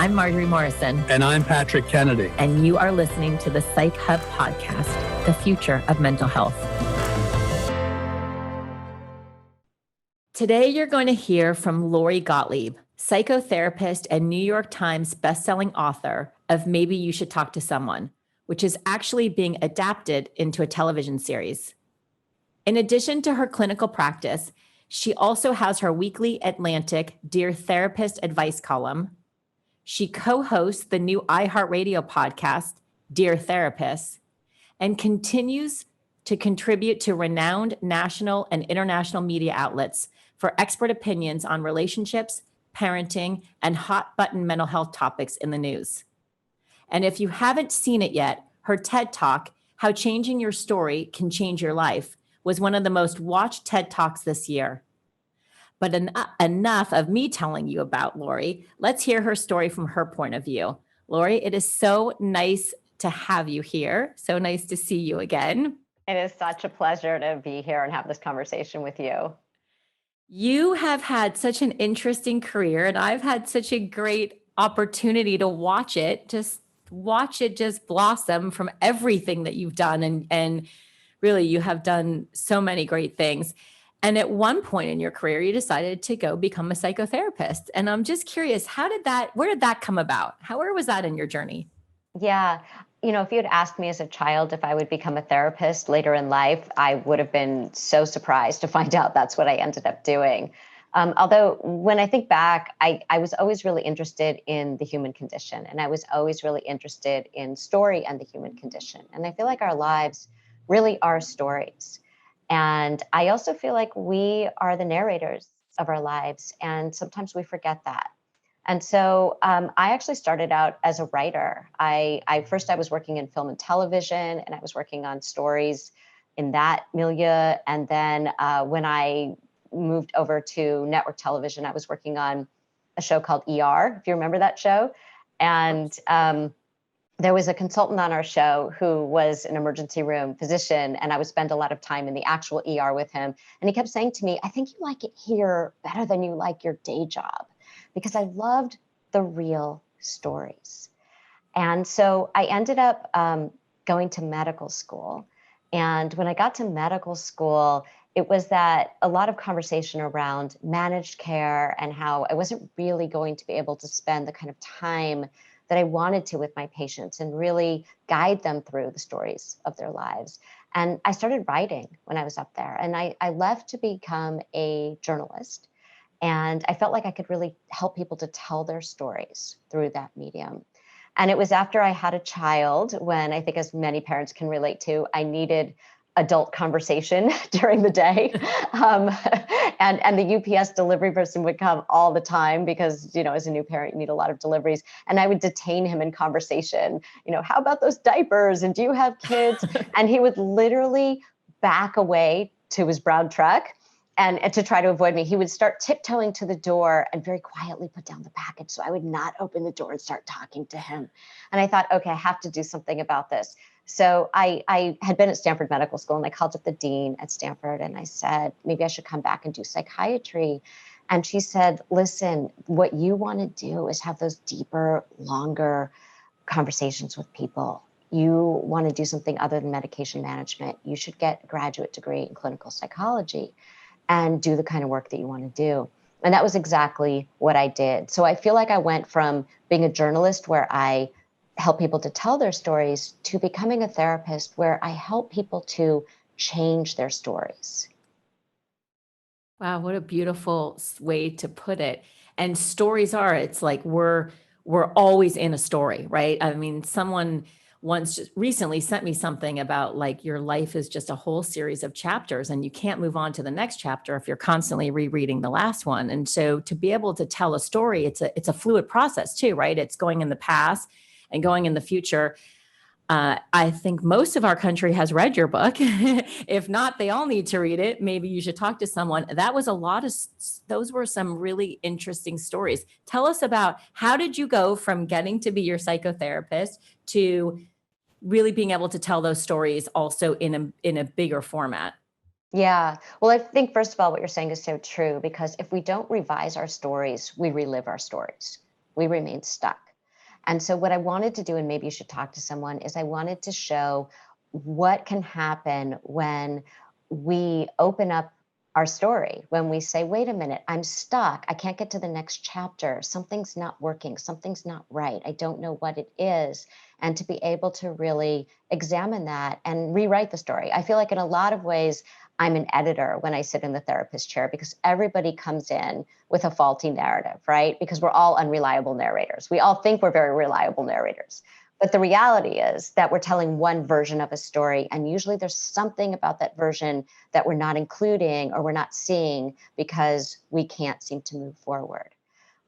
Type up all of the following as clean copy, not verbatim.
I'm Marjorie Morrison. And I'm Patrick Kennedy. And you are listening to the Psych Hub podcast, the future of mental health. Today, you're going to hear from Lori Gottlieb, psychotherapist and New York Times bestselling author of Maybe You Should Talk to Someone, which is actually being adapted into a television series. In addition to her clinical practice, she also has her weekly Atlantic Dear Therapist advice column. She co-hosts the new iHeartRadio podcast, Dear Therapist, and continues to contribute to renowned national and international media outlets for expert opinions on relationships, parenting, and hot-button mental health topics in the news. And if you haven't seen it yet, her TED Talk, How Changing Your Story Can Change Your Life, was one of the most watched TED Talks this year. But enough of me telling you about Lori. Let's hear her story from her point of view. Lori, it is so nice to have you here. So nice to see you again. It is such a pleasure to be here and have this conversation with you. You have had such an interesting career, and I've had such a great opportunity to watch it just blossom from everything that you've done. And really, you have done so many great things. And at one point in your career, you decided to go become a psychotherapist. And I'm just curious, where did that come about? Where was that in your journey? Yeah. If you had asked me as a child if I would become a therapist later in life, I would have been so surprised to find out that's what I ended up doing. Although when I think back, I was always really interested in the human condition, and I was always really interested in story and the human condition. And I feel like our lives really are stories. And I also feel like we are the narrators of our lives, and sometimes we forget that. And so I actually started out as a writer. I was working in film and television, and I was working on stories in that milieu. And then when I moved over to network television, I was working on a show called ER, if you remember that show. And there was a consultant on our show who was an emergency room physician, and I would spend a lot of time in the actual ER with him. And he kept saying to me, I think you like it here better than you like your day job, because I loved the real stories. And so I ended up going to medical school. And when I got to medical school, it was that a lot of conversation around managed care and how I wasn't really going to be able to spend the kind of time that I wanted to with my patients and really guide them through the stories of their lives. And I started writing when I was up there, and I left to become a journalist. And I felt like I could really help people to tell their stories through that medium. And it was after I had a child, when I think, as many parents can relate to, I needed adult conversation during the day. And the UPS delivery person would come all the time because, as a new parent, you need a lot of deliveries. And I would detain him in conversation. How about those diapers? And do you have kids? And he would literally back away to his brown truck. And to try to avoid me, he would start tiptoeing to the door and very quietly put down the package. So I would not open the door and start talking to him. And I thought, okay, I have to do something about this. So I had been at Stanford Medical School, and I called up the dean at Stanford and I said, maybe I should come back and do psychiatry. And she said, listen, what you want to do is have those deeper, longer conversations with people. You want to do something other than medication management. You should get a graduate degree in clinical psychology and do the kind of work that you want to do. And that was exactly what I did. So I feel like I went from being a journalist where I help people to tell their stories to becoming a therapist where I help people to change their stories. Wow, what a beautiful way to put it. And stories it's like we're always in a story, right? I mean, someone once just recently sent me something about like your life is just a whole series of chapters and you can't move on to the next chapter if you're constantly rereading the last one. And so to be able to tell a story, it's a fluid process too, right? It's going in the past and going in the future. I think most of our country has read your book. If not, they all need to read it. Maybe you should talk to someone. Those were some really interesting stories. Tell us about, how did you go from getting to be your psychotherapist to really being able to tell those stories also in a bigger format? Yeah. Well, I think, first of all, what you're saying is so true, because if we don't revise our stories, we relive our stories. We remain stuck. And so what I wanted to do, and maybe you should talk to someone, is I wanted to show what can happen when we open up our story, when we say, wait a minute, I'm stuck. I can't get to the next chapter. Something's not working. Something's not right. I don't know what it is. And to be able to really examine that and rewrite the story. I feel like in a lot of ways, I'm an editor when I sit in the therapist chair, because everybody comes in with a faulty narrative, right? Because we're all unreliable narrators. We all think we're very reliable narrators. But the reality is that we're telling one version of a story, and usually there's something about that version that we're not including or we're not seeing because we can't seem to move forward.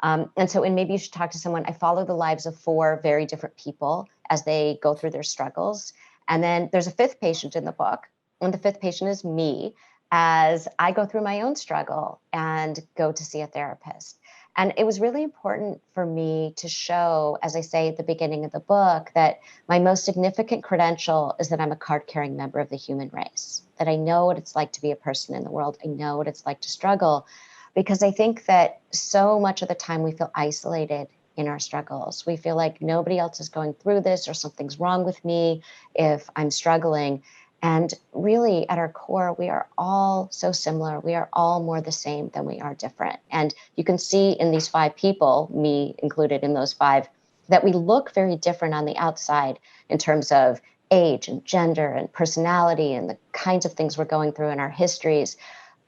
And so, and maybe you should talk to someone. I follow the lives of 4 very different people as they go through their struggles. And then there's a 5th patient in the book, and the 5th patient is me as I go through my own struggle and go to see a therapist. And it was really important for me to show, as I say at the beginning of the book, that my most significant credential is that I'm a card-carrying member of the human race, that I know what it's like to be a person in the world. I know what it's like to struggle, because I think that so much of the time we feel isolated in our struggles. We feel like nobody else is going through this, or something's wrong with me if I'm struggling. And really, at our core, we are all so similar. We are all more the same than we are different. And you can see in these 5 people, me included in those 5, that we look very different on the outside in terms of age and gender and personality and the kinds of things we're going through in our histories.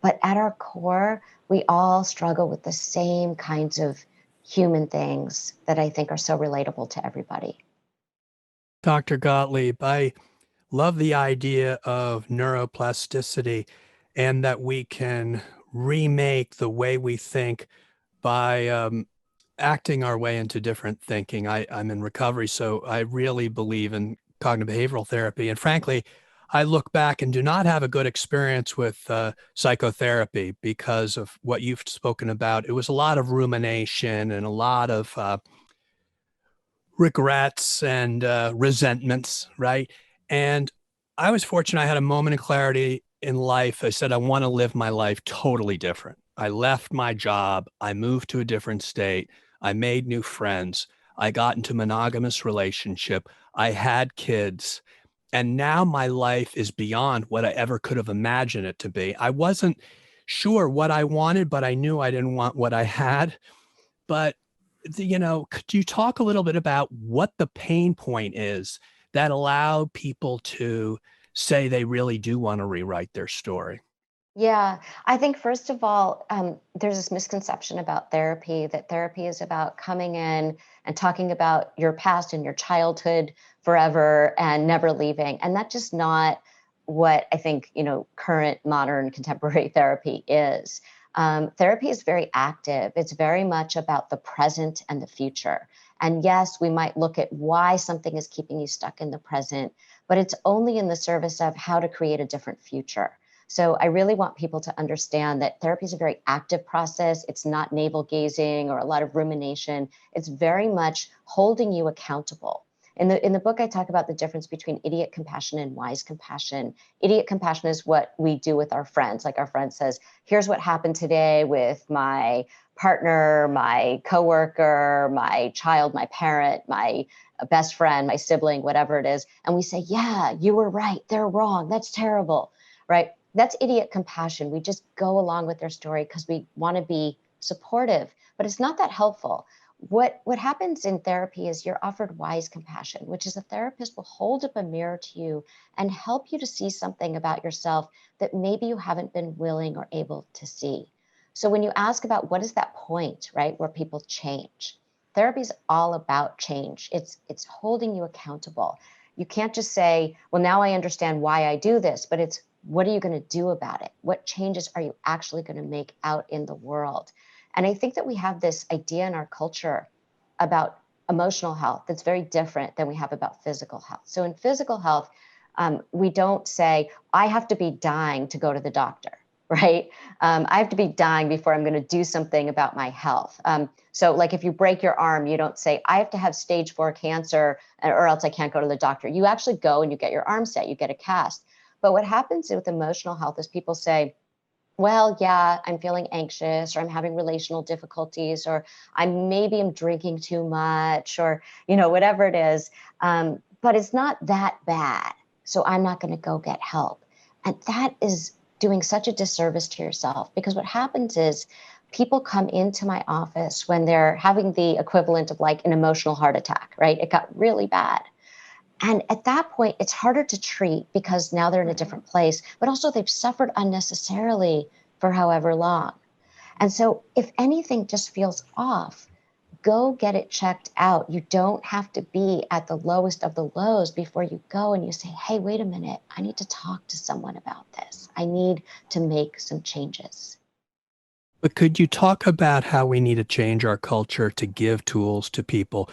But at our core, we all struggle with the same kinds of human things that I think are so relatable to everybody. Dr. Gottlieb, I love the idea of neuroplasticity and that we can remake the way we think by acting our way into different thinking. I'm in recovery, so I really believe in cognitive behavioral therapy. And frankly, I look back and do not have a good experience with psychotherapy because of what you've spoken about. It was a lot of rumination and a lot of regrets and resentments, right? And I was fortunate. I had a moment of clarity in life. I said, I want to live my life totally different. I left my job. I moved to a different state. I made new friends. I got into a monogamous relationship. I had kids. And now my life is beyond what I ever could have imagined it to be. I wasn't sure what I wanted, but I knew I didn't want what I had. But could you talk a little bit about what the pain point is that allow people to say they really do want to rewrite their story? Yeah, I think first of all, there's this misconception about therapy, that therapy is about coming in and talking about your past and your childhood forever and never leaving. And that's just not what I think, current modern contemporary therapy is. Therapy is very active. It's very much about the present and the future. And yes, we might look at why something is keeping you stuck in the present, but it's only in the service of how to create a different future. So I really want people to understand that therapy is a very active process. It's not navel gazing or a lot of rumination. It's very much holding you accountable. In the book, I talk about the difference between idiot compassion and wise compassion. Idiot compassion is what we do with our friends. Like our friend says, here's what happened today with my partner, my coworker, my child, my parent, my best friend, my sibling, whatever it is. And we say, yeah, you were right. They're wrong. That's terrible, right? That's idiot compassion. We just go along with their story because we want to be supportive, but it's not that helpful. What happens in therapy is you're offered wise compassion, which is a therapist will hold up a mirror to you and help you to see something about yourself that maybe you haven't been willing or able to see. So when you ask about what is that point, right, where people change, therapy is all about change. It's holding you accountable. You can't just say, well, now I understand why I do this, but it's what are you going to do about it? What changes are you actually going to make out in the world? And I think that we have this idea in our culture about emotional health that's very different than we have about physical health. So in physical health, we don't say, I have to be dying to go to the doctor, right? I have to be dying before I'm going to do something about my health. So like if you break your arm, you don't say, I have to have stage 4 cancer or else I can't go to the doctor. You actually go and you get your arm set, you get a cast. But what happens with emotional health is people say, well, yeah, I'm feeling anxious, or I'm having relational difficulties, or I'm drinking too much, or, whatever it is. But it's not that bad. So I'm not going to go get help. And that is doing such a disservice to yourself, because what happens is people come into my office when they're having the equivalent of like an emotional heart attack, right? It got really bad. And at that point, it's harder to treat because now they're in a different place, but also they've suffered unnecessarily for however long. And so if anything just feels off, go get it checked out. You don't have to be at the lowest of the lows before you go and you say, hey, wait a minute, I need to talk to someone about this. I need to make some changes. But could you talk about how we need to change our culture to give tools to people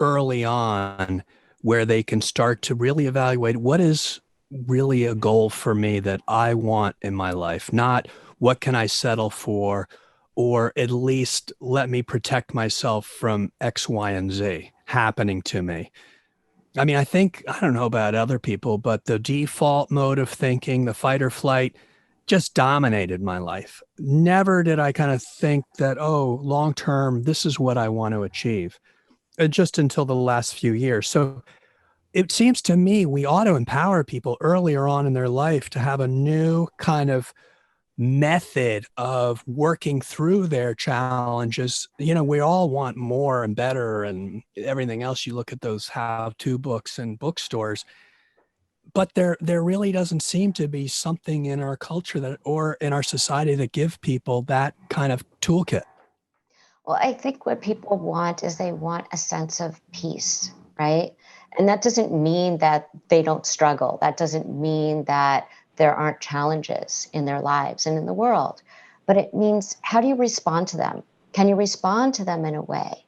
early on where they can start to really evaluate what is really a goal for me that I want in my life, not what can I settle for, or at least let me protect myself from X, Y, and Z happening to me. I mean, I don't know about other people, but the default mode of thinking, the fight or flight, just dominated my life. Never did I kind of think that, oh, long term, this is what I want to achieve, just until the last few years. So it seems to me we ought to empower people earlier on in their life to have a new kind of method of working through their challenges. We all want more and better and everything else. You look at those how-to books in bookstores, but there really doesn't seem to be something in our culture that, or in our society, that give people that kind of toolkit. Well, I think what people want is they want a sense of peace, right? And that doesn't mean that they don't struggle. That doesn't mean that there aren't challenges in their lives and in the world. But it means, how do you respond to them? Can you respond to them in a way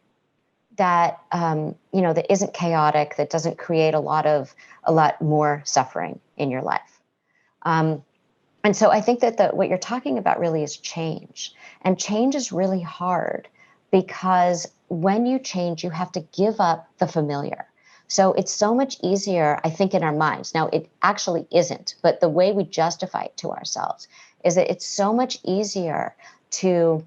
that that isn't chaotic, that doesn't create a lot more suffering in your life? Um, and so I think that what you're talking about really is change. And change is really hard because when you change, you have to give up the familiar. So it's so much easier, I think, in our minds. Now, it actually isn't, but the way we justify it to ourselves is that it's so much easier to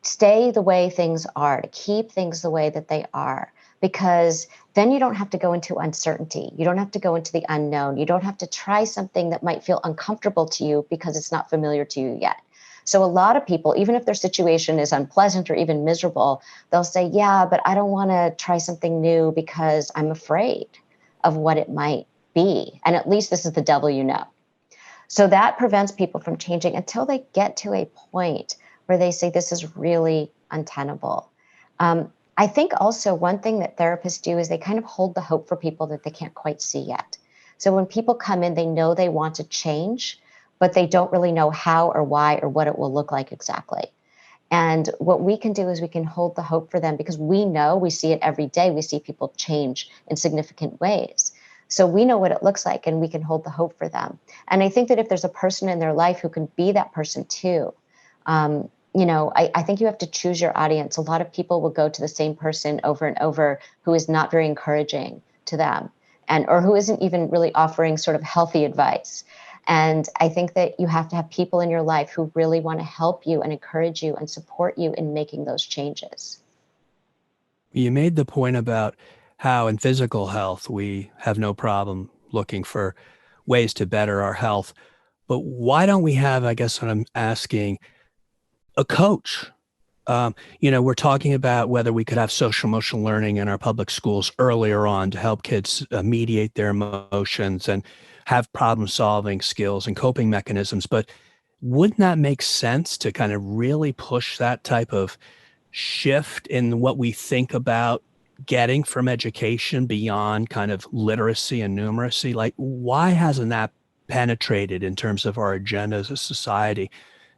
stay the way things are, to keep things the way that they are, because then you don't have to go into uncertainty. You don't have to go into the unknown. You don't have to try something that might feel uncomfortable to you because it's not familiar to you yet. So a lot of people, even if their situation is unpleasant or even miserable, they'll say, yeah, but I don't want to try something new because I'm afraid of what it might be. And at least this is the devil you know. So that prevents people from changing until they get to a point where they say, this is really untenable. I think also one thing that therapists do is they kind of hold the hope for people that they can't quite see yet. So when people come in, they know they want to change, but they don't really know how or why or what it will look like exactly. And what we can do is we can hold the hope for them, because we know, we see it every day. We see people change in significant ways. So we know what it looks like, and we can hold the hope for them. And I think that if there's a person in their life who can be that person too, I think you have to choose your audience. A lot of people will go to the same person over and over who is not very encouraging to them, or who isn't even really offering sort of healthy advice. And I think that you have to have people in your life who really want to help you and encourage you and support you in making those changes. You made the point about how in physical health, we have no problem looking for ways to better our health. But why don't we have, I guess what I'm asking, a coach? We're talking about whether we could have social emotional learning in our public schools earlier on to help kids mediate their emotions and have problem solving skills and coping mechanisms. But wouldn't that make sense to kind of really push that type of shift in what we think about getting from education beyond kind of literacy and numeracy? Like, why hasn't that penetrated in terms of our agenda as a society,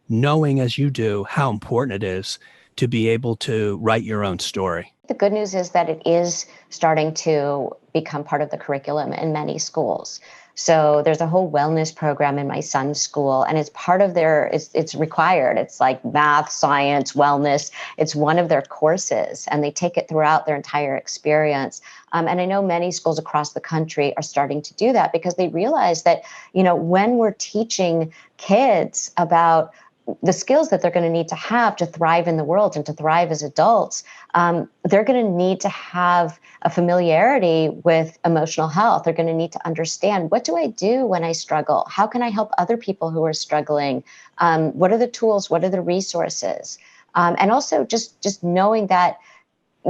knowing as you do how important it is to be able to write your own story? The good news is that it is starting to become part of the curriculum in many schools. So there's a whole wellness program in my son's school, and it's part of it's required. It's like math, science, wellness. It's one of their courses, and they take it throughout their entire experience. And I know many schools across the country are starting to do that because they realize that, when we're teaching kids about the skills that they're going to need to have to thrive in the world and to thrive as adults, they're going to need to have a familiarity with emotional health. They're going to need to understand, what do I do when I struggle? How can I help other people who are struggling? What are the tools? What are the resources? And also just knowing that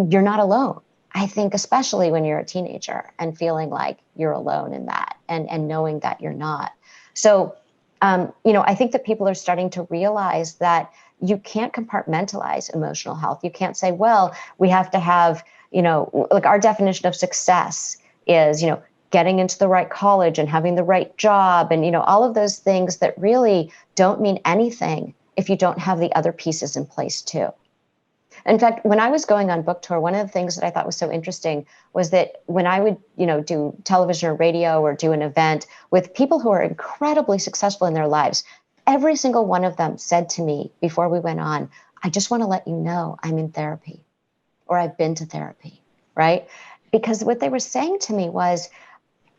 you're not alone. I think especially when you're a teenager and feeling like you're alone in that, and knowing that you're not. So, I think that people are starting to realize that you can't compartmentalize emotional health. You can't say, well, we have to have, like our definition of success is, getting into the right college and having the right job and, all of those things that really don't mean anything if you don't have the other pieces in place too. In fact, when I was going on book tour, one of the things that I thought was so interesting was that when I would, do television or radio or do an event with people who are incredibly successful in their lives, every single one of them said to me before we went on, I just want to let you know I'm in therapy, or I've been to therapy, right? Because what they were saying to me was,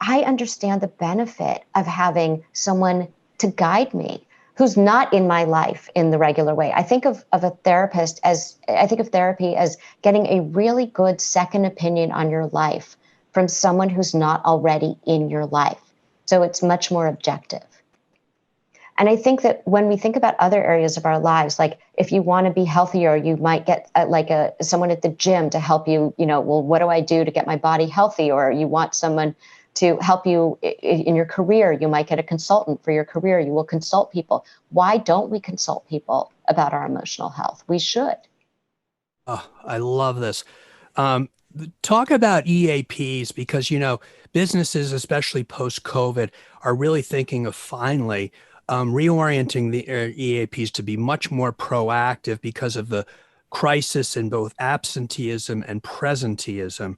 I understand the benefit of having someone to guide me who's not in my life in the regular way. I think of therapy as getting a really good second opinion on your life from someone who's not already in your life. So it's much more objective. And I think that when we think about other areas of our lives, like if you want to be healthier, you might get someone at the gym to help you, well, what do I do to get my body healthy? Or you want someone to help you in your career, you might get a consultant for your career. You will consult people. Why don't we consult people about our emotional health? We should. Oh, I love this. Talk about EAPs, because, businesses, especially post-COVID, are really thinking of finally reorienting the EAPs to be much more proactive because of the crisis in both absenteeism and presenteeism.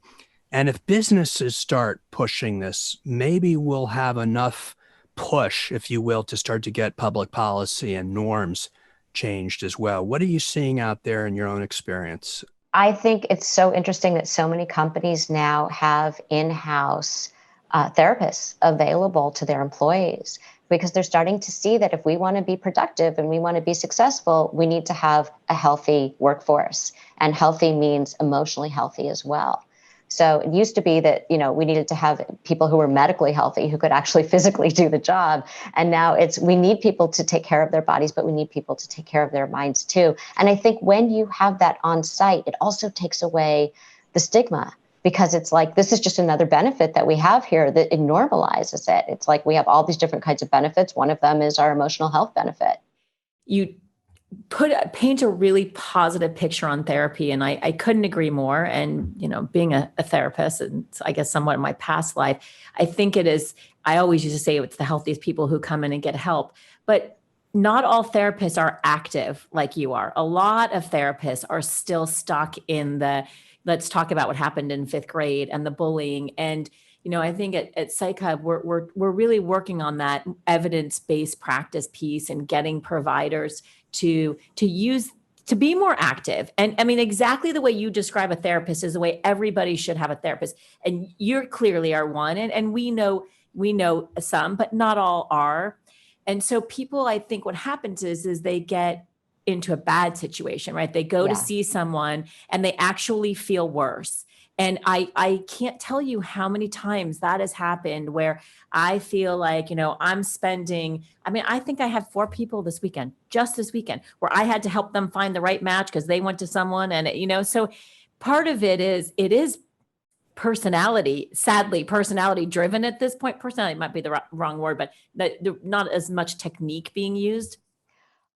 And if businesses start pushing this, maybe we'll have enough push, if you will, to start to get public policy and norms changed as well. What are you seeing out there in your own experience? I think it's so interesting that so many companies now have in-house therapists available to their employees, because they're starting to see that if we want to be productive and we want to be successful, we need to have a healthy workforce. And healthy means emotionally healthy as well. So it used to be that, we needed to have people who were medically healthy, who could actually physically do the job. And now we need people to take care of their bodies, but we need people to take care of their minds too. And I think when you have that on site, it also takes away the stigma, because it's like, this is just another benefit that we have here, that it normalizes it. It's like we have all these different kinds of benefits. One of them is our emotional health benefit. You paint a really positive picture on therapy, and I couldn't agree more. And being a therapist, and I guess somewhat in my past life, I think it is. I always used to say it's the healthiest people who come in and get help, but not all therapists are active like you are. A lot of therapists are still stuck in the let's talk about what happened in fifth grade and the bullying. And I think at Psych Hub, we're really working on that evidence-based practice piece and getting providers to be more active. And I mean, exactly the way you describe a therapist is the way everybody should have a therapist. And you clearly are one. And we know some, but not all are. And so people, I think what happens is they get into a bad situation, right? They go to see someone and they actually feel worse. And I can't tell you how many times that has happened where I feel like, I'm spending, I think I had 4 people just this weekend, where I had to help them find the right match because they went to someone. And, so part of it is personality, sadly, personality driven at this point. Personality might be the wrong word, but not as much technique being used.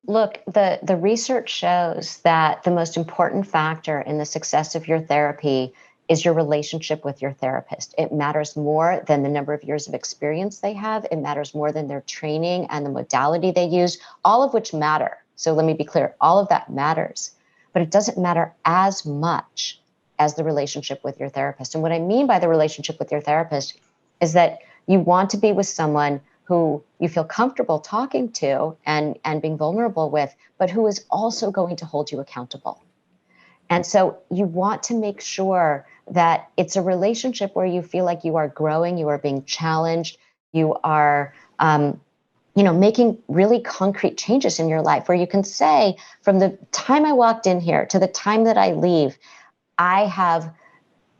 Look, the research shows that the most important factor in the success of your therapy is your relationship with your therapist. It matters more than the number of years of experience they have. It matters more than their training and the modality they use, all of which matter. So let me be clear, all of that matters, but it doesn't matter as much as the relationship with your therapist. And what I mean by the relationship with your therapist is that you want to be with someone who you feel comfortable talking to and being vulnerable with, but who is also going to hold you accountable. And so you want to make sure that it's a relationship where you feel like you are growing, you are being challenged, you are making really concrete changes in your life where you can say, from the time I walked in here to the time that I leave, I have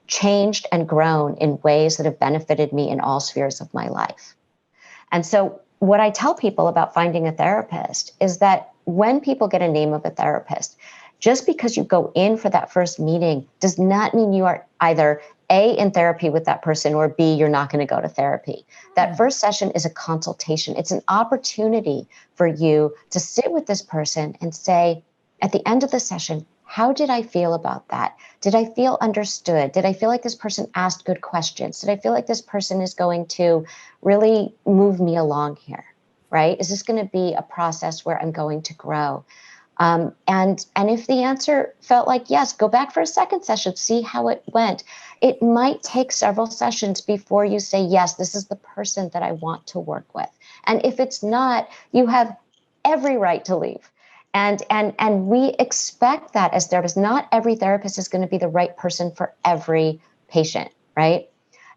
changed and grown in ways that have benefited me in all spheres of my life. And so what I tell people about finding a therapist is that when people get a name of a therapist, just because you go in for that first meeting does not mean you are either A, in therapy with that person, or B, you're not going to go to therapy. That first session is a consultation. It's an opportunity for you to sit with this person and say, at the end of the session, how did I feel about that? Did I feel understood? Did I feel like this person asked good questions? Did I feel like this person is going to really move me along here, right? Is this going to be a process where I'm going to grow? And if the answer felt like yes, go back for a second session, see how it went. It might take several sessions before you say, yes, this is the person that I want to work with. And if it's not, you have every right to leave. And we expect that as therapists. Not every therapist is going to be the right person for every patient, right?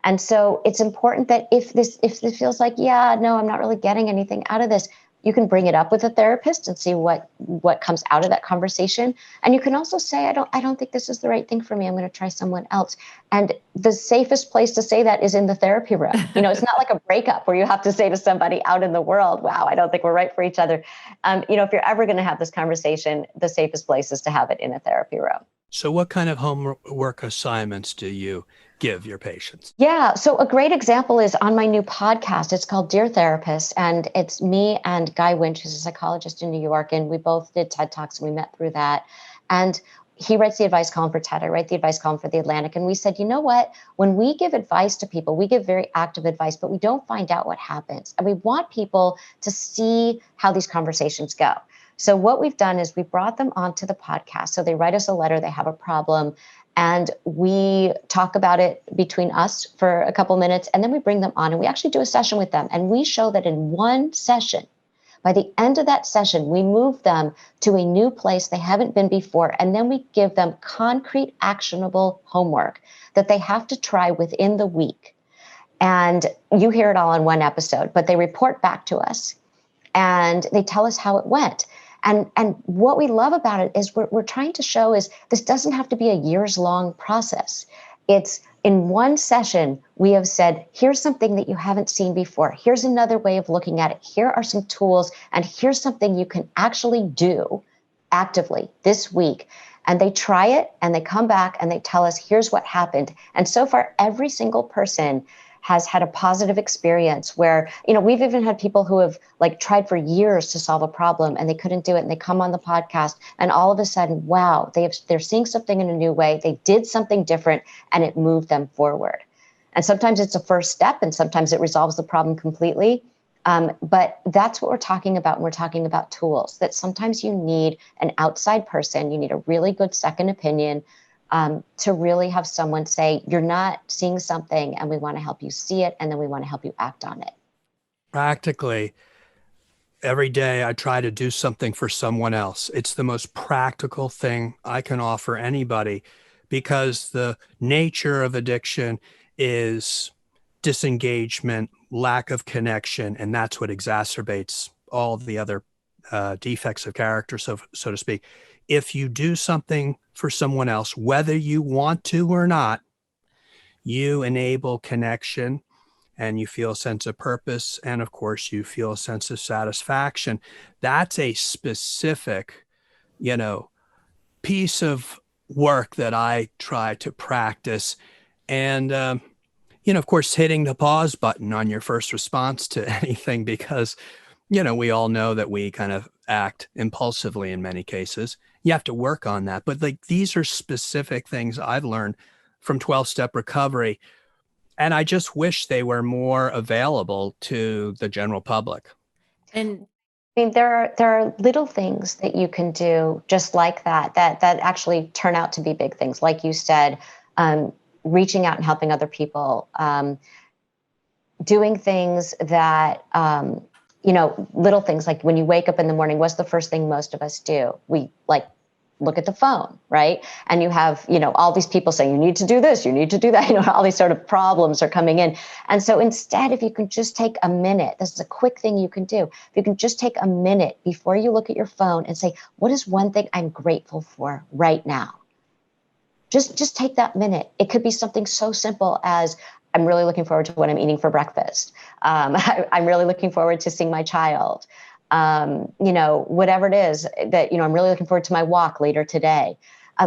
And so it's important that if this feels like, yeah, no, I'm not really getting anything out of this, you can bring it up with a therapist and see what comes out of that conversation. And you can also say, I don't think this is the right thing for me. I'm going to try someone else. And the safest place to say that is in the therapy room. It's not like a breakup where you have to say to somebody out in the world, wow, I don't think we're right for each other. If you're ever going to have this conversation, the safest place is to have it in a therapy room. So what kind of homework assignments do you give your patients? Yeah. So a great example is on my new podcast. It's called Dear Therapist. And it's me and Guy Winch, who's a psychologist in New York. And we both did TED Talks and we met through that. And he writes the advice column for TED. I write the advice column for The Atlantic. And we said, you know what? When we give advice to people, we give very active advice, but we don't find out what happens. And we want people to see how these conversations go. So what we've done is we brought them onto the podcast. So they write us a letter, they have a problem, and we talk about it between us for a couple minutes, and then we bring them on and we actually do a session with them. And we show that in one session, by the end of that session, we move them to a new place they haven't been before. And then we give them concrete, actionable homework that they have to try within the week. And you hear it all in one episode, but they report back to us and they tell us how it went. And what we love about it is we're trying to show is this doesn't have to be a years-long process. It's in one session, we have said, here's something that you haven't seen before. Here's another way of looking at it. Here are some tools, and here's something you can actually do actively this week. And they try it, and they come back, and they tell us, here's what happened. And so far, every single person has had a positive experience where, we've even had people who have tried for years to solve a problem and they couldn't do it. And they come on the podcast and all of a sudden, wow, they're seeing something in a new way. They did something different and it moved them forward. And sometimes it's a first step and sometimes it resolves the problem completely. But that's what we're talking about. And we're talking about tools that sometimes you need an outside person. You need a really good second opinion. To really have someone say, you're not seeing something and we want to help you see it. And then we want to help you act on it. Practically, every day I try to do something for someone else. It's the most practical thing I can offer anybody because the nature of addiction is disengagement, lack of connection, and that's what exacerbates all the other defects of character, so to speak. If you do something for someone else, whether you want to or not, you enable connection and you feel a sense of purpose. And of course, you feel a sense of satisfaction. That's a specific, piece of work that I try to practice. And, of course, hitting the pause button on your first response to anything, because, we all know that we kind of act impulsively in many cases. You have to work on that. But these are specific things I've learned from 12-step recovery. And I just wish they were more available to the general public. And I mean, there are little things that you can do just like that actually turn out to be big things. Like you said, reaching out and helping other people, doing things that, little things like when you wake up in the morning, what's the first thing most of us do? We look at the phone, right? And you have, all these people saying, you need to do this, you need to do that, all these sort of problems are coming in. And so instead, if you can just take a minute, this is a quick thing you can do. If you can just take a minute before you look at your phone and say, what is one thing I'm grateful for right now? Just take that minute. It could be something so simple as, I'm really looking forward to what I'm eating for breakfast. I'm really looking forward to seeing my child. Whatever it is that, I'm really looking forward to my walk later today.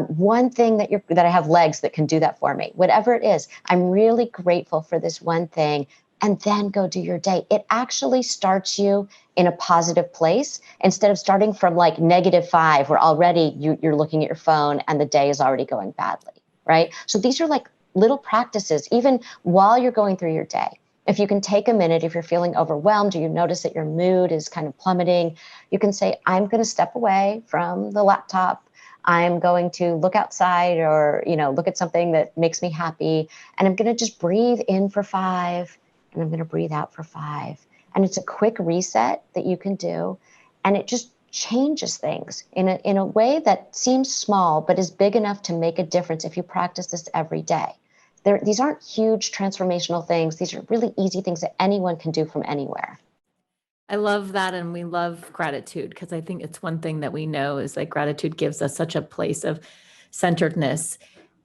One thing that I have legs that can do that for me, whatever it is, I'm really grateful for this one thing, and then go do your day. It actually starts you in a positive place instead of starting from like -5, where already you're looking at your phone and the day is already going badly, right? So these are like little practices, even while you're going through your day. If you can take a minute, if you're feeling overwhelmed or you notice that your mood is kind of plummeting, you can say, I'm going to step away from the laptop. I'm going to look outside or, look at something that makes me happy. And I'm going to just breathe in for 5 and I'm going to breathe out for 5. And it's a quick reset that you can do. And it just changes things in a way that seems small, but is big enough to make a difference if you practice this every day. These aren't huge transformational things. These are really easy things that anyone can do from anywhere. I love that. And we love gratitude, because I think it's one thing that we know is that gratitude gives us such a place of centeredness.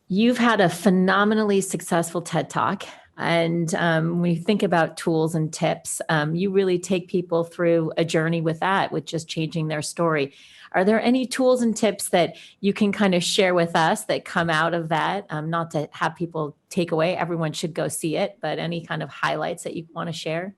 You've had a phenomenally successful TED Talk. And when you think about tools and tips, you really take people through a journey with that, with just changing their story. Are there any tools and tips that you can kind of share with us that come out of that? Not to have people take away, everyone should go see it, but any kind of highlights that you want to share?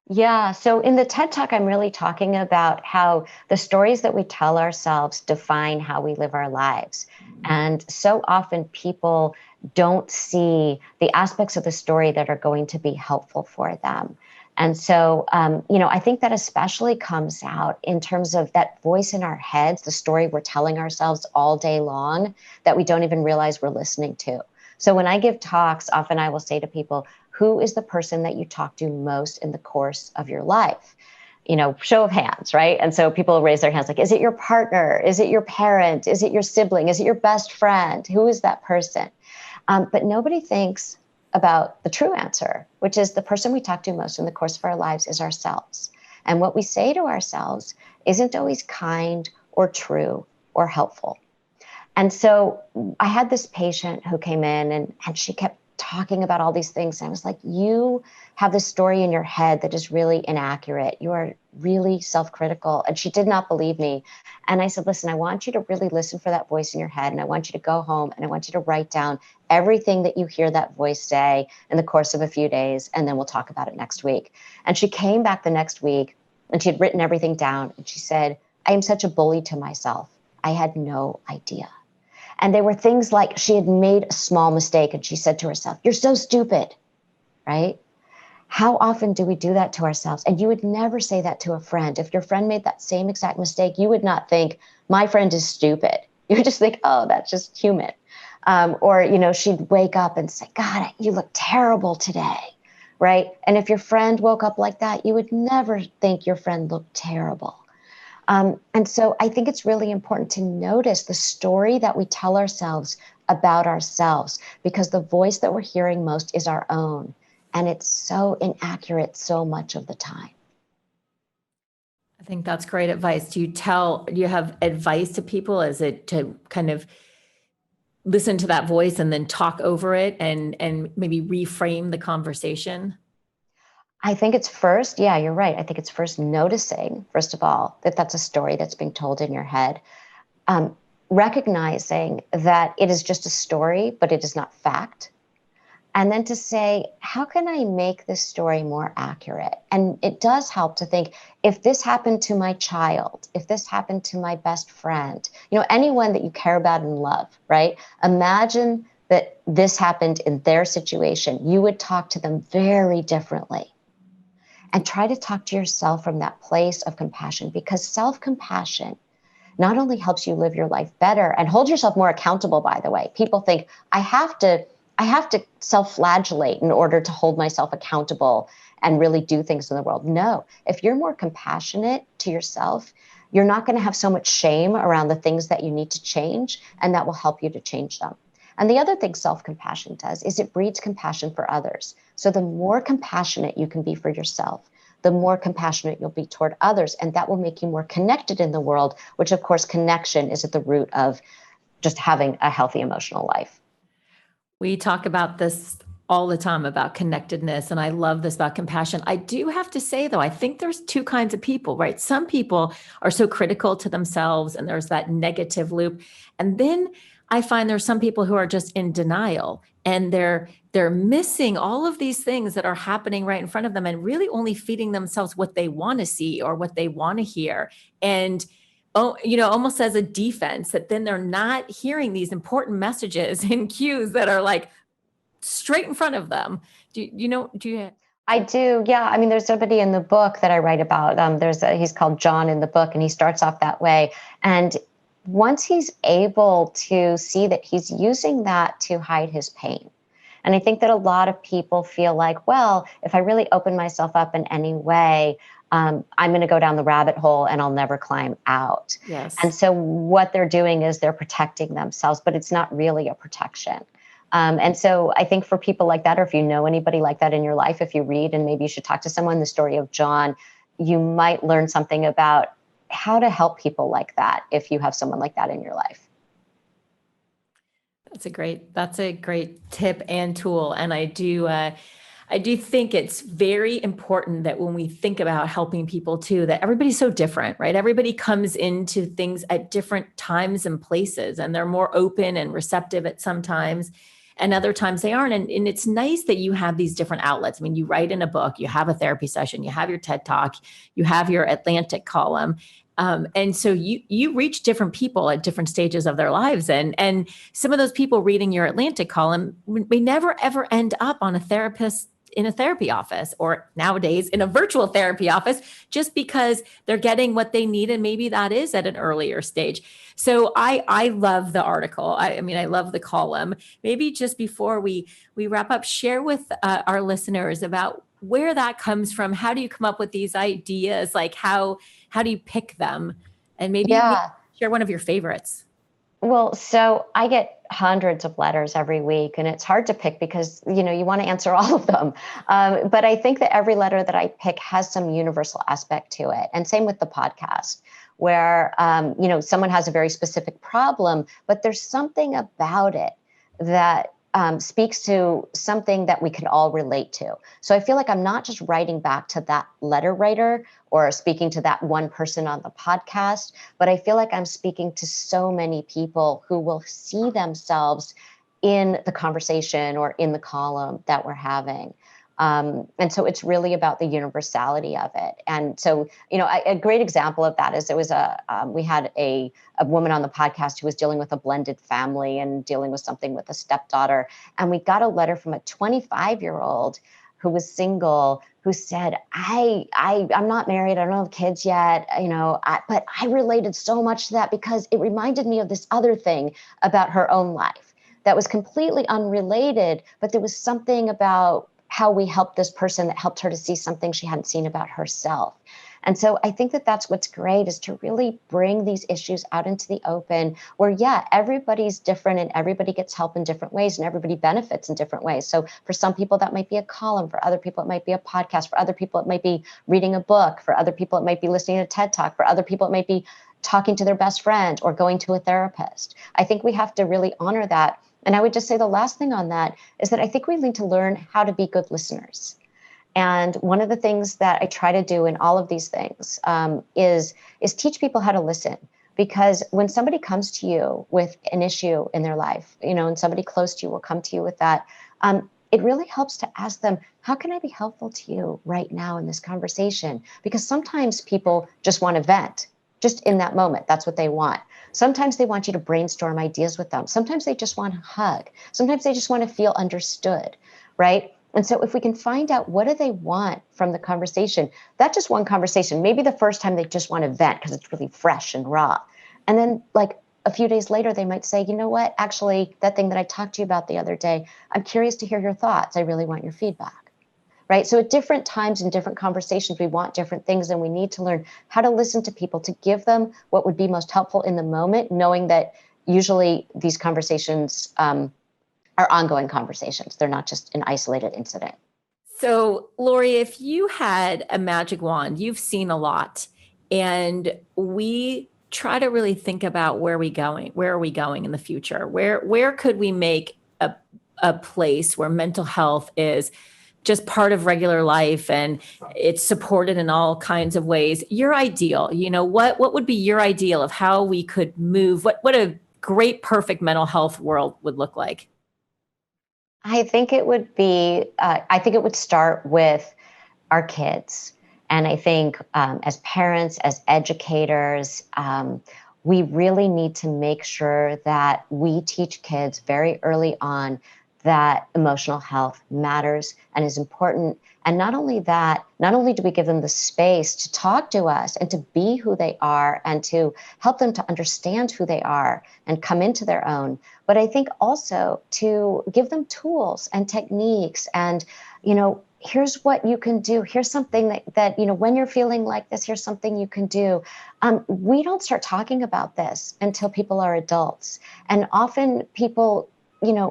Yeah. So in the TED Talk, I'm really talking about how the stories that we tell ourselves define how we live our lives. And so often people don't see the aspects of the story that are going to be helpful for them. And so, I think that especially comes out in terms of that voice in our heads, the story we're telling ourselves all day long that we don't even realize we're listening to. So when I give talks, often I will say to people, who is the person that you talk to most in the course of your life? Show of hands, right? And so people raise their hands like, is it your partner? Is it your parent? Is it your sibling? Is it your best friend? Who is that person? But nobody thinks about the true answer, which is the person we talk to most in the course of our lives is ourselves. And what we say to ourselves isn't always kind or true or helpful. And so I had this patient who came in and she kept talking about all these things. And I was like, you have this story in your head that is really inaccurate. You are really self-critical. And she did not believe me. And I said, listen, I want you to really listen for that voice in your head. And I want you to go home and I want you to write down everything that you hear that voice say in the course of a few days. And then we'll talk about it next week. And she came back the next week and she had written everything down. And she said, I am such a bully to myself. I had no idea. And there were things like she had made a small mistake and she said to herself, you're so stupid, right? How often do we do that to ourselves? And you would never say that to a friend. If your friend made that same exact mistake, you would not think, my friend is stupid. You would just think, oh, that's just human. Or she'd wake up and say, God, you look terrible today, right? And if your friend woke up like that, you would never think your friend looked terrible. And so I think it's really important to notice the story that we tell ourselves about ourselves, because the voice that we're hearing most is our own. And it's so inaccurate so much of the time. I think that's great advice. Do you have advice to people? Is it to kind of listen to that voice and then talk over it and maybe reframe the conversation? I think it's first, yeah, you're right. I think it's first noticing, first of all, that that's a story that's being told in your head. Recognizing that it is just a story, but it is not fact. And then to say, how can I make this story more accurate? And it does help to think, if this happened to my child, if this happened to my best friend, anyone that you care about and love, right? Imagine that this happened in their situation. You would talk to them very differently. And try to talk to yourself from that place of compassion, because self-compassion not only helps you live your life better and hold yourself more accountable, by the way. People think, I have to self-flagellate in order to hold myself accountable and really do things in the world. No, if you're more compassionate to yourself, you're not going to have so much shame around the things that you need to change, and that will help you to change them. And the other thing self-compassion does is it breeds compassion for others. So the more compassionate you can be for yourself, the more compassionate you'll be toward others. And that will make you more connected in the world, which of course, connection is at the root of just having a healthy emotional life. We talk about this all the time about connectedness, and I love this about compassion. I do have to say, though, I think there's two kinds of people, right? Some people are so critical to themselves, and there's that negative loop. And then I find there's some people who are just in denial, and they're missing all of these things that are happening right in front of them, and really only feeding themselves what they want to see or what they want to hear. And almost as a defense, that then they're not hearing these important messages and cues that are like straight in front of them. Do you? I do. Yeah. I mean, there's somebody in the book that I write about. He's called John in the book, and he starts off that way. And once he's able to see that he's using that to hide his pain. And I think that a lot of people feel like, well, if I really open myself up in any way, I'm going to go down the rabbit hole and I'll never climb out. Yes. And so what they're doing is they're protecting themselves, but it's not really a protection. And so I think for people like that, or if you know anybody like that in your life, if you read, and maybe you should talk to someone, the story of John, you might learn something about how to help people like that if you have someone like that in your life. That's a great tip and tool. And I do think it's very important that when we think about helping people too, that everybody's so different, right? Everybody comes into things at different times and places, and they're more open and receptive at some times, and other times they aren't. And it's nice that you have these different outlets. I mean, you write in a book, you have a therapy session, you have your TED Talk, you have your Atlantic column. And so you reach different people at different stages of their lives. And some of those people reading your Atlantic column may never, ever end up on in a therapy office, or nowadays in a virtual therapy office, just because they're getting what they need. And maybe that is at an earlier stage. So I love the article. I mean, I love the column. Maybe just before we wrap up, share with our listeners about where that comes from. How do you come up with these ideas? Like how do you pick them? And maybe share one of your favorites. Well, so I get hundreds of letters every week, and it's hard to pick because, you want to answer all of them. But I think that every letter that I pick has some universal aspect to it. And same with the podcast, where, someone has a very specific problem, but there's something about it that speaks to something that we can all relate to. So I feel like I'm not just writing back to that letter writer or speaking to that one person on the podcast, but I feel like I'm speaking to so many people who will see themselves in the conversation or in the column that we're having. And so it's really about the universality of it. And so, a great example of that is we had a woman on the podcast who was dealing with a blended family and dealing with something with a stepdaughter. And we got a letter from a 25-year-old who was single, who said, I'm not married. I don't have kids yet, but I related so much to that because it reminded me of this other thing about her own life that was completely unrelated, but there was something about how we helped this person that helped her to see something she hadn't seen about herself. And so I think that that's what's great, is to really bring these issues out into the open where, everybody's different and everybody gets help in different ways and everybody benefits in different ways. So for some people, that might be a column. For other people, it might be a podcast. For other people, it might be reading a book. For other people, it might be listening to a TED Talk. For other people, it might be talking to their best friend or going to a therapist. I think we have to really honor that. And I would just say the last thing on that is that I think we need to learn how to be good listeners. And one of the things that I try to do in all of these things is teach people how to listen. Because when somebody comes to you with an issue in their life, and somebody close to you will come to you with that, it really helps to ask them, how can I be helpful to you right now in this conversation? Because sometimes people just want to vent. Just in that moment, that's what they want. Sometimes they want you to brainstorm ideas with them. Sometimes they just want a hug. Sometimes they just want to feel understood, right? And so if we can find out what do they want from the conversation, that's just one conversation. Maybe the first time they just want to vent because it's really fresh and raw. And then like a few days later, they might say, you know what, actually, that thing that I talked to you about the other day, I'm curious to hear your thoughts. I really want your feedback. right? So at different times in different conversations, we want different things, and we need to learn how to listen to people, to give them what would be most helpful in the moment, knowing that usually these conversations are ongoing conversations. They're not just an isolated incident. So, Lori, if you had a magic wand, you've seen a lot, and we try to really think about where are we going in the future? Where could we make a place where mental health is just part of regular life and it's supported in all kinds of ways? Your ideal, what would be your ideal of how we could move? What a great, perfect mental health world would look like? I think it would start with our kids. And I think as parents, as educators, we really need to make sure that we teach kids very early on that emotional health matters and is important. And not only that, not only do we give them the space to talk to us and to be who they are and to help them to understand who they are and come into their own, but I think also to give them tools and techniques and, here's what you can do. Here's something that when you're feeling like this, here's something you can do. We don't start talking about this until people are adults. And often people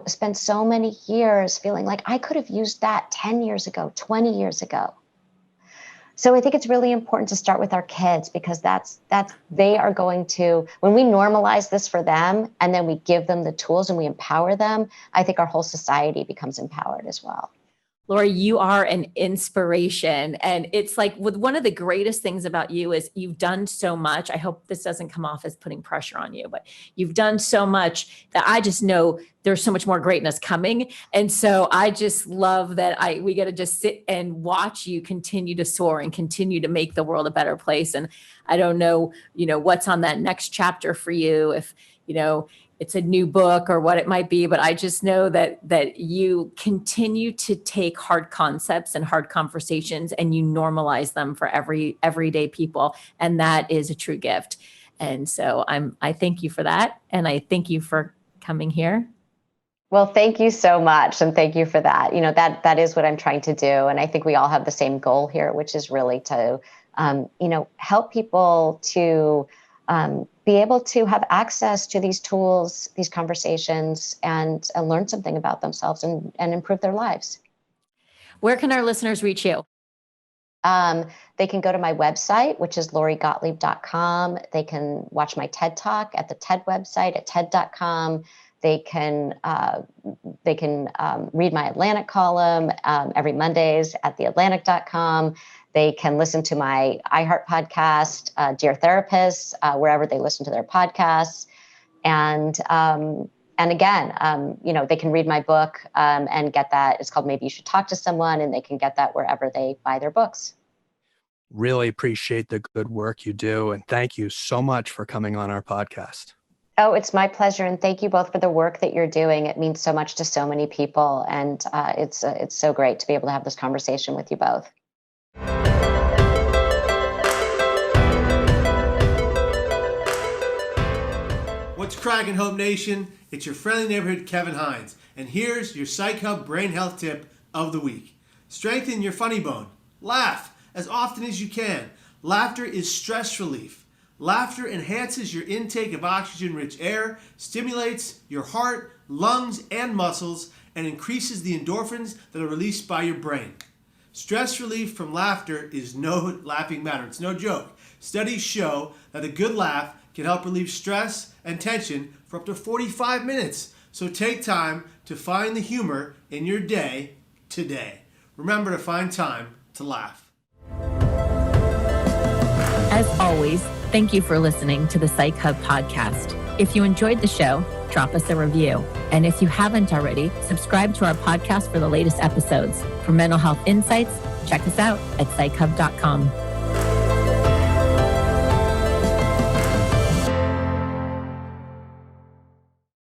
spend so many years feeling like I could have used that 10 years ago, 20 years ago. So I think it's really important to start with our kids, because they are going to, when we normalize this for them and then we give them the tools and we empower them, I think our whole society becomes empowered as well. Lori, you are an inspiration. And it's like one of the greatest things about you is you've done so much. I hope this doesn't come off as putting pressure on you, but you've done so much that I just know there's so much more greatness coming. And so I just love that we get to just sit and watch you continue to soar and continue to make the world a better place. And I don't know, what's on that next chapter for you, if, it's a new book or what it might be, but I just know that you continue to take hard concepts and hard conversations and you normalize them for everyday people. And that is a true gift. And so I thank you for that. And I thank you for coming here. Well, thank you so much. And thank you for that. That is what I'm trying to do. And I think we all have the same goal here, which is really to, help people to, be able to have access to these tools, these conversations, and learn something about themselves and improve their lives. Where can our listeners reach you? They can go to my website, which is lorigottlieb.com. They can watch my TED Talk at the TED website at ted.com. They can read my Atlantic column every Mondays at theatlantic.com. They can listen to my iHeart podcast, Dear Therapist, wherever they listen to their podcasts. And again, they can read my book and get that. It's called Maybe You Should Talk to Someone, and they can get that wherever they buy their books. Really appreciate the good work you do. And thank you so much for coming on our podcast. Oh, it's my pleasure. And thank you both for the work that you're doing. It means so much to so many people. And it's so great to be able to have this conversation with you both. What's cracking, Hope Nation? It's your friendly neighborhood Kevin Hines. And here's your Psych Hub brain health tip of the week. Strengthen your funny bone. Laugh as often as you can. Laughter is stress relief. Laughter enhances your intake of oxygen-rich air, stimulates your heart, lungs, and muscles, and increases the endorphins that are released by your brain. Stress relief from laughter is no laughing matter. It's no joke. Studies show that a good laugh can help relieve stress and tension for up to 45 minutes. So take time to find the humor in your day today. Remember to find time to laugh. As always, thank you for listening to the Psych Hub podcast. If you enjoyed the show, drop us a review. And if you haven't already, subscribe to our podcast for the latest episodes. For mental health insights, check us out at psychhub.com.